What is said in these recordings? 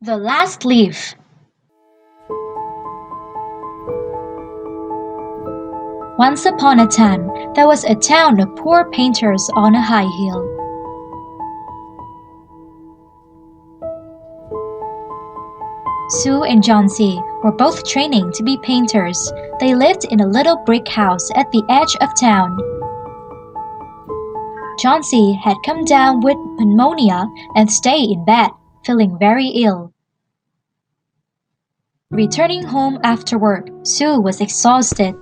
The Last Leaf. Once upon a time, there was a town of poor painters on a high hill. Sue and Johnsy were both training to be painters. They lived in a little brick house at the edge of town. Johnsy had come down with pneumonia and stayed in bed, feeling very ill. Returning home after work, Sue was exhausted.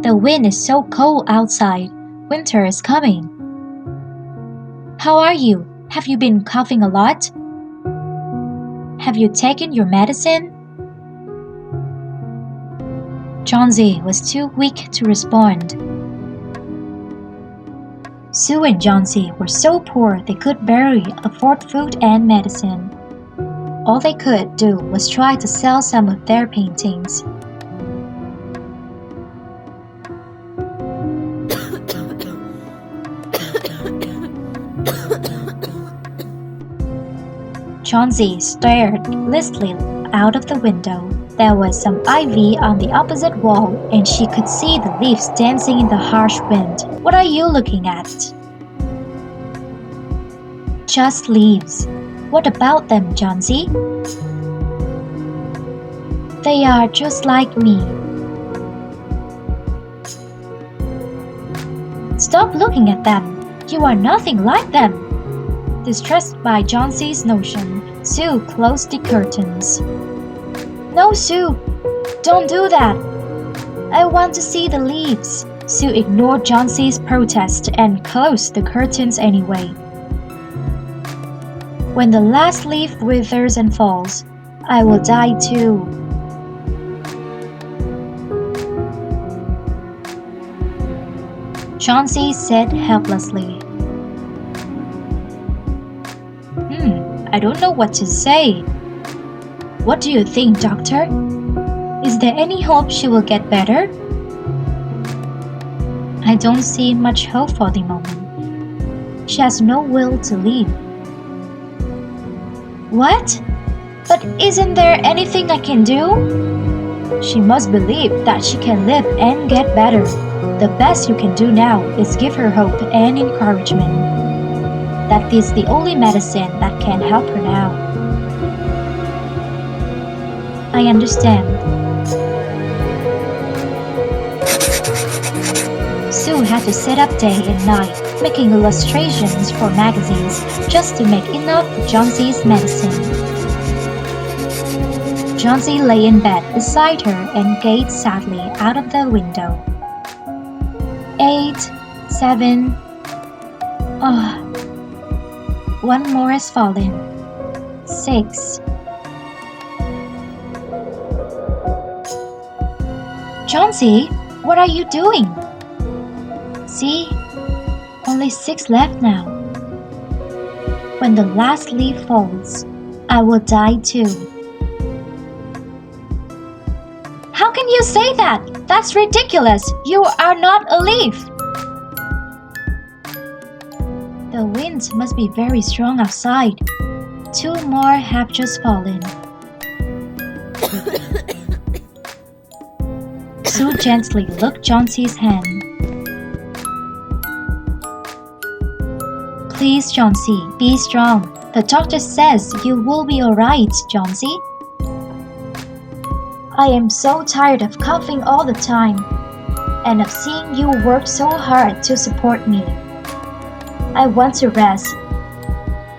The wind is so cold outside. Winter is coming. How are you? Have you been coughing a lot? Have you taken your medicine? Johnsy was too weak to respond. Sue and Johnsy were so poor they could barely afford food and medicine. All they could do was try to sell some of their paintings. Johnsy stared listlessly out of the window. There was some ivy on the opposite wall, and she could see the leaves dancing in the harsh wind. What are you looking at? Just leaves. What about them, Johnsy? They are just like me. Stop looking at them. You are nothing like them. Distressed by Johnsy's notion, Sue closed the curtains. No, Sue! Don't do that! I want to see the leaves. Sue ignored Johnsy's protest and closed the curtains anyway. When the last leaf withers and falls, I will die too. Johnsy said helplessly. I don't know what to say. What do you think, doctor? Is there any hope she will get better? I don't see much hope for the moment. She has no will to live. What? But isn't there anything I can do? She must believe that she can live and get better. The best you can do now is give her hope and encouragement. That is the only medicine that can help her now. I understand. Sue had to sit up day and night, making illustrations for magazines just to make enough for Johnsy's medicine. Johnsy lay in bed beside her and gazed sadly out of the window. 8, 7, one more has fallen. 6. Johnsy, what are you doing? See, only 6 left now. When the last leaf falls, I will die too. How can you say that? That's ridiculous. You are not a leaf. The wind must be very strong outside. 2 more have just fallen. Sue gently looked Johnsy's hand. Please, Johnsy, be strong. The doctor says you will be alright, Johnsy. I am so tired of coughing all the time, and of seeing you work so hard to support me. I want to rest,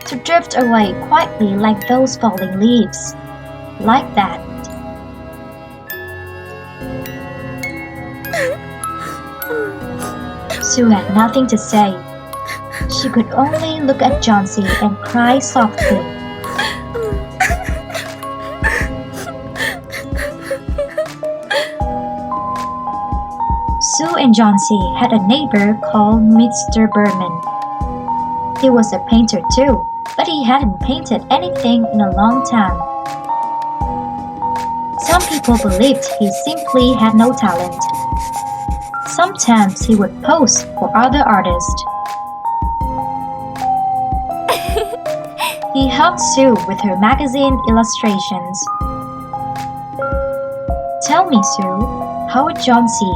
to drift away quietly like those falling leaves, like that. Sue had nothing to say. She could only look at Johnsy and cry softly. Sue and Johnsy had a neighbor called Mr. Berman. He was a painter too, but he hadn't painted anything in a long time. Some people believed he simply had no talent. Sometimes he would pose for other artists. He helped Sue with her magazine illustrations. Tell me, Sue, how is Johnsy?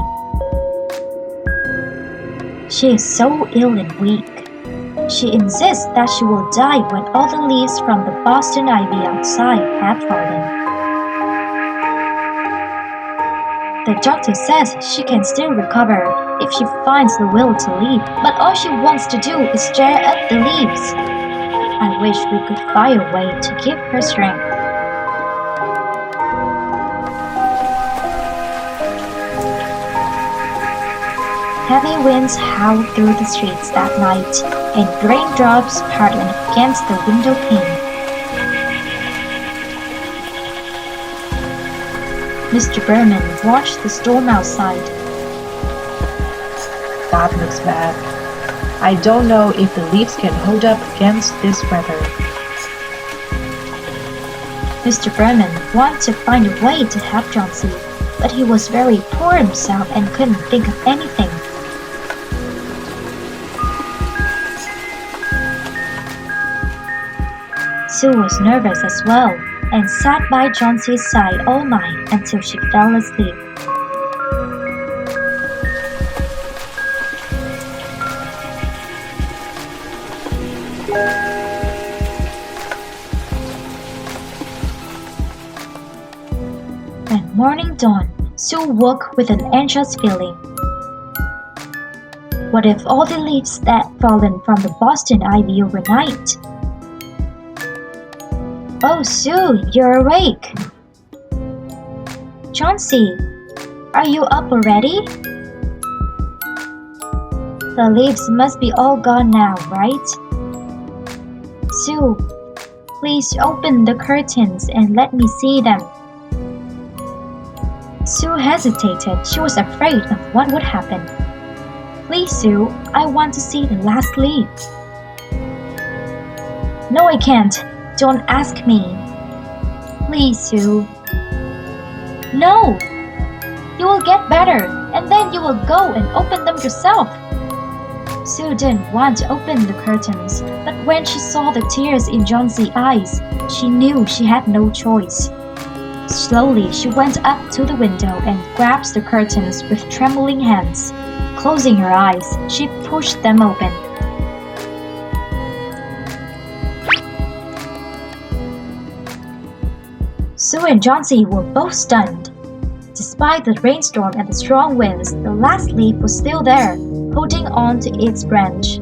She is so ill and weak. She insists that she will die when all the leaves from the Boston ivy outside have fallen. The doctor says she can still recover if she finds the will to live, but all she wants to do is stare at the leaves. I wish we could find a way to give her strength. Heavy winds howled through the streets that night, and raindrops pattering against the window pane. Mr. Berman watched the storm outside. That looks bad. I don't know if the leaves can hold up against this weather. Mr. Berman wanted to find a way to help Johnsy, but he was very poor himself and couldn't think of anything. Sue was nervous as well and sat by Johnsy's side all night until she fell asleep. When morning dawned, Sue woke with an anxious feeling. What if all the leaves that fallen from the Boston ivy overnight? Oh, Sue, you're awake. Johnsy, are you up already? The leaves must be all gone now, right? Sue, please open the curtains and let me see them. Sue hesitated. She was afraid of what would happen. Please, Sue, I want to see the last leaf. No, I can't. Don't ask me. Please, Sue. No! You will get better, and then you will go and open them yourself. Sue didn't want to open the curtains, but when she saw the tears in Johnsy's eyes, she knew she had no choice. Slowly, she went up to the window and grabbed the curtains with trembling hands. Closing her eyes, she pushed them open. Sue and Johnsy were both stunned. Despite the rainstorm and the strong winds, the last leaf was still there, holding on to its branch.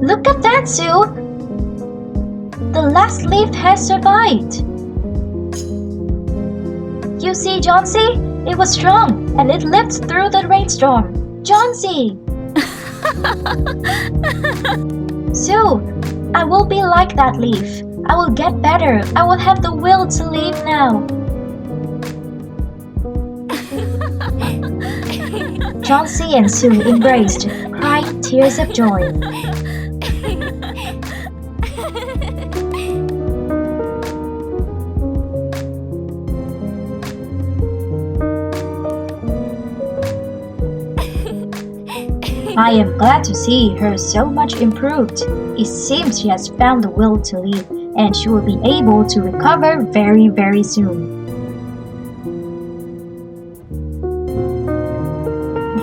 Look at that, Sue! The last leaf has survived. You see, Johnsy? It was strong, and it lived through the rainstorm. Johnsy! Sue, I will be like that leaf. I will get better. I will have the will to live now. Johnsy and Sue embraced, crying tears of joy. I am glad to see her so much improved. It seems she has found the will to live, and she will be able to recover very, very soon.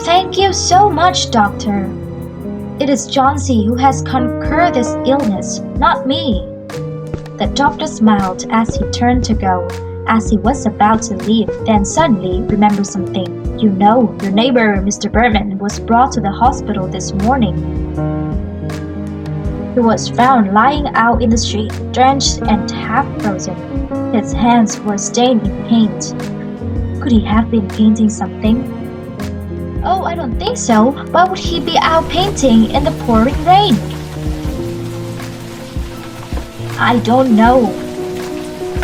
Thank you so much, Doctor. It is Johnsy who has conquered this illness, not me. The doctor smiled as he turned to go. As he was about to leave, then suddenly remembered something. You know, your neighbor, Mr. Berman, was brought to the hospital this morning. He was found lying out in the street, drenched and half frozen. His hands were stained with paint. Could he have been painting something? Oh, I don't think so. Why would he be out painting in the pouring rain? I don't know.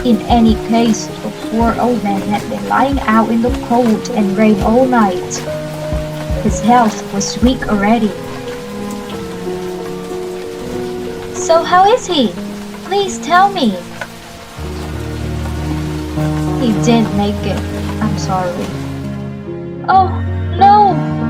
In any case, the poor old man had been lying out in the cold and rain all night. His health was weak already. So how is he? Please tell me. He didn't make it. I'm sorry. Oh, no!